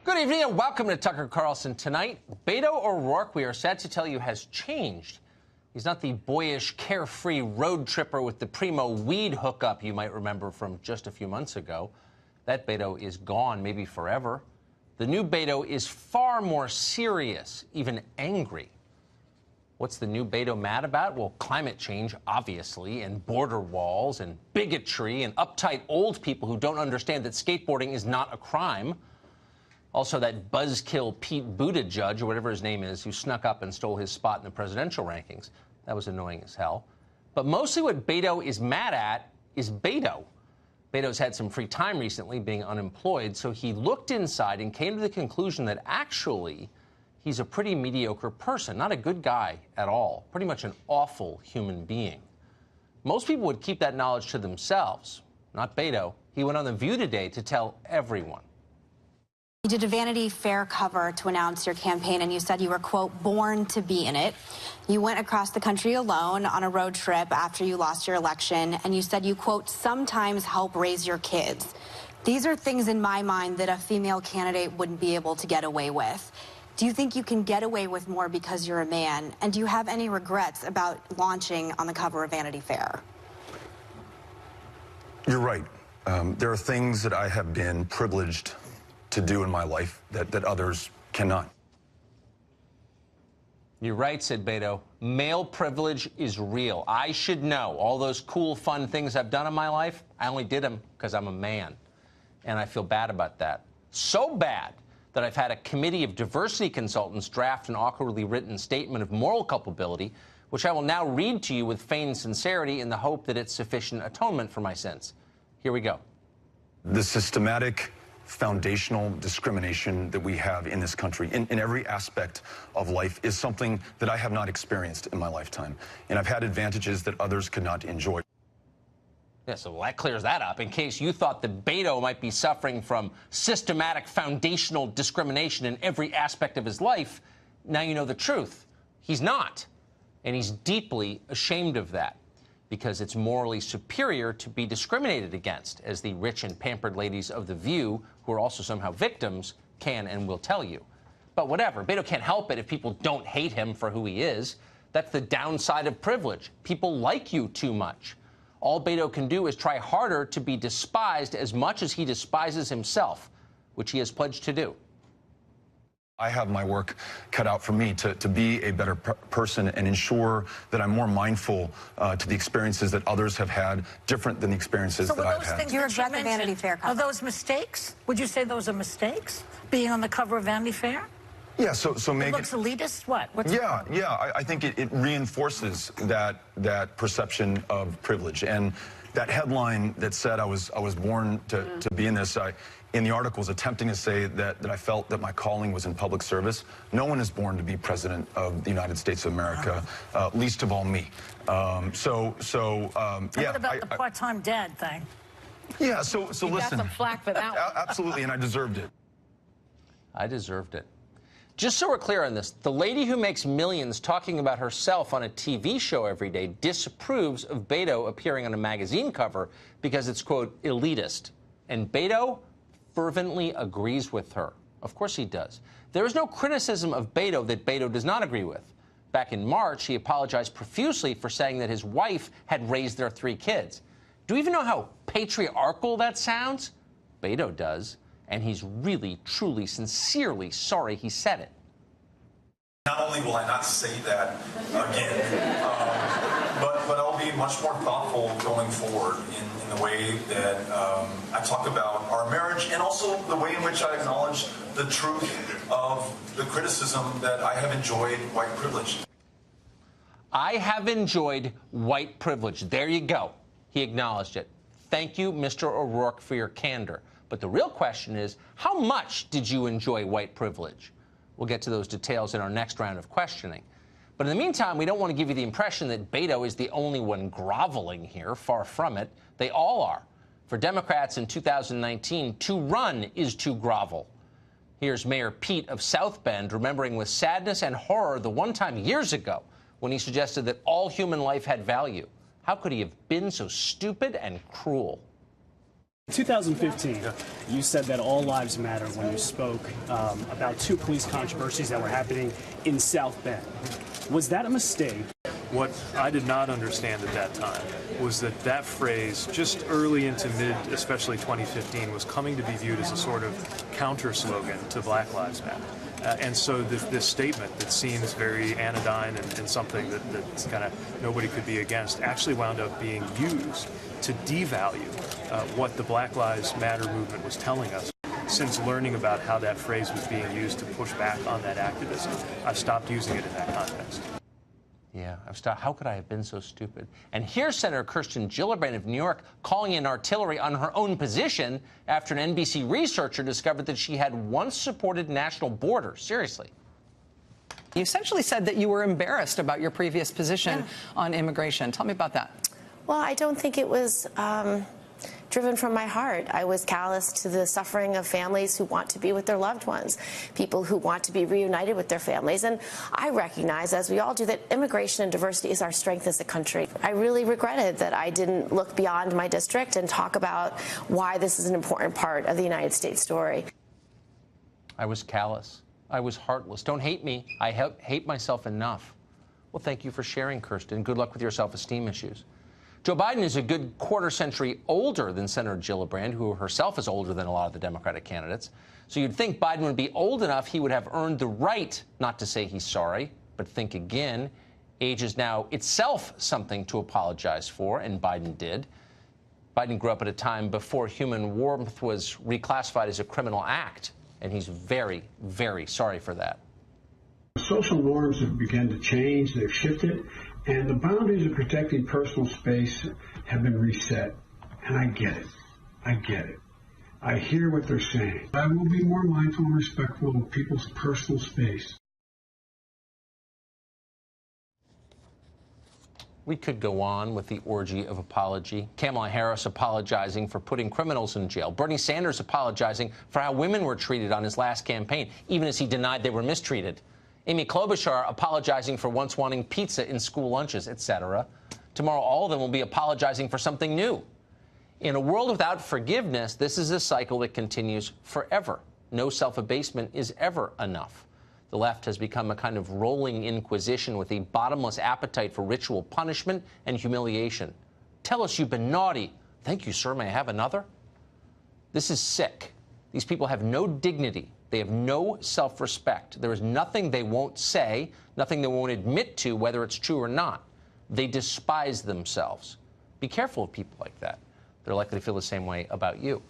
Good evening and welcome to Tucker Carlson Tonight. Beto O'Rourke, we are sad to tell you, has changed. He's not the boyish, carefree road tripper with the primo weed hookup you might remember from just a few months ago. That Beto is gone, maybe forever. The new Beto is far more serious, even angry. What's the new Beto mad about? Well, climate change, obviously, and border walls, and bigotry, and uptight old people who don't understand that skateboarding is not a crime. Also, that buzzkill Pete Buttigieg, or whatever his name is, who snuck up and stole his spot in the presidential rankings. That was annoying as hell. But mostly what Beto is mad at is Beto. Beto's had some free time recently, being unemployed, so he looked inside and came to the conclusion that actually he's a pretty mediocre person, not a good guy at all, pretty much an awful human being. Most people would keep that knowledge to themselves. Not Beto. He went on The View today to tell everyone. You did a Vanity Fair cover to announce your campaign, and you said you were, quote, born to be in it. You went across the country alone on a road trip after you lost your election, and you said you, quote, sometimes help raise your kids. These are things in my mind that a female candidate wouldn't be able to get away with. Do you think you can get away with more because you're a man? And do you have any regrets about launching on the cover of Vanity Fair? You're right. There are things that I have been privileged to do in my life that others cannot. You're right, said Beto. Male privilege is real. I should know. All those cool, fun things I've done in my life, I only did them because I'm a man. And I feel bad about that. So bad that I've had a committee of diversity consultants draft an awkwardly written statement of moral culpability, which I will now read to you with feigned sincerity in the hope that it's sufficient atonement for my sins. Here we go. The systematic foundational discrimination that we have in this country in every aspect of life is something that I have not experienced in my lifetime. And I've had advantages that others could not enjoy. Yeah, so that clears that up. In case you thought that Beto might be suffering from systematic foundational discrimination in every aspect of his life, now you know the truth. He's not. And he's deeply ashamed of that, because it's morally superior to be discriminated against, as the rich and pampered ladies of The View, who are also somehow victims, can and will tell you. But whatever, Beto can't help it if people don't hate him for who he is. That's the downside of privilege. People like you too much. All Beto can do is try harder to be despised as much as he despises himself, which he has pledged to do. I have my work cut out for me to be a better person and ensure that I'm more mindful to the experiences that others have had, different than the experiences that I've had. You regret the Vanity Fair cover. Are those mistakes? Would you say those are mistakes, being on the cover of Vanity Fair? Yeah, so Megan, it looks elitist? What? I think it reinforces that perception of privilege. And that headline that said I was born to be in this, in the article was attempting to say that I felt that my calling was in public service. No one is born to be president of the United States of America, least of all me. What about the part-time dad thing? Yeah, so listen. You got some flack for that one. Absolutely, and I deserved it. I deserved it. Just so we're clear on this, the lady who makes millions talking about herself on a TV show every day disapproves of Beto appearing on a magazine cover because it's, quote, elitist. And Beto fervently agrees with her. Of course he does. There is no criticism of Beto that Beto does not agree with. Back in March, he apologized profusely for saying that his wife had raised their 3 kids. Do you even know how patriarchal that sounds? Beto does. And he's really, truly, sincerely sorry he said it. Not only will I not say that again, but I'll be much more thoughtful going forward in the way that I talk about our marriage, and also the way in which I acknowledge the truth of the criticism that I have enjoyed white privilege. I have enjoyed white privilege. There you go. He acknowledged it. Thank you, Mr. O'Rourke, for your candor. But the real question is, how much did you enjoy white privilege? We'll get to those details in our next round of questioning. But in the meantime, we don't want to give you the impression that Beto is the only one groveling here. Far from it. They all are. For Democrats in 2019, to run is to grovel. Here's Mayor Pete of South Bend remembering with sadness and horror the one time years ago when he suggested that all human life had value. How could he have been so stupid and cruel? In 2015, you said that all lives matter when you spoke about two police controversies that were happening in South Bend. Was that a mistake? What I did not understand at that time was that that phrase, just early into mid, especially 2015, was coming to be viewed as a sort of counter slogan to Black Lives Matter. And so this statement that seems very anodyne and something that's kind of nobody could be against actually wound up being used to devalue what the Black Lives Matter movement was telling us. Since learning about how that phrase was being used to push back on that activism, I've stopped using it in that context. Yeah, how could I have been so stupid? And here's Senator Kirsten Gillibrand of New York calling in artillery on her own position after an NBC researcher discovered that she had once supported national borders. Seriously. You essentially said that you were embarrassed about your previous position on immigration. Tell me about that. Well, I don't think it was driven from my heart. I was callous to the suffering of families who want to be with their loved ones, people who want to be reunited with their families. And I recognize, as we all do, that immigration and diversity is our strength as a country. I really regretted that I didn't look beyond my district and talk about why this is an important part of the United States story. I was callous. I was heartless. Don't hate me. I hate myself enough. Well, thank you for sharing, Kirsten. Good luck with your self-esteem issues. Joe Biden is a good quarter century older than Senator Gillibrand, who herself is older than a lot of the Democratic candidates. So you'd think Biden would be old enough he would have earned the right not to say he's sorry. But think again. Age is now itself something to apologize for, and Biden did. Biden grew up at a time before human warmth was reclassified as a criminal act, and he's very, very sorry for that. Social norms have begun to change. They've shifted. And the boundaries of protecting personal space have been reset. And I get it. I get it. I hear what they're saying. I will be more mindful and respectful of people's personal space. We could go on with the orgy of apology. Kamala Harris apologizing for putting criminals in jail. Bernie Sanders apologizing for how women were treated on his last campaign, even as he denied they were mistreated. Amy Klobuchar apologizing for once wanting pizza in school lunches, etc. Tomorrow, all of them will be apologizing for something new. In a world without forgiveness, this is a cycle that continues forever. No self-abasement is ever enough. The left has become a kind of rolling inquisition with a bottomless appetite for ritual punishment and humiliation. Tell us you've been naughty. Thank you, sir. May I have another? This is sick. These people have no dignity. They have no self-respect. There is nothing they won't say, nothing they won't admit to, whether it's true or not. They despise themselves. Be careful of people like that. They're likely to feel the same way about you.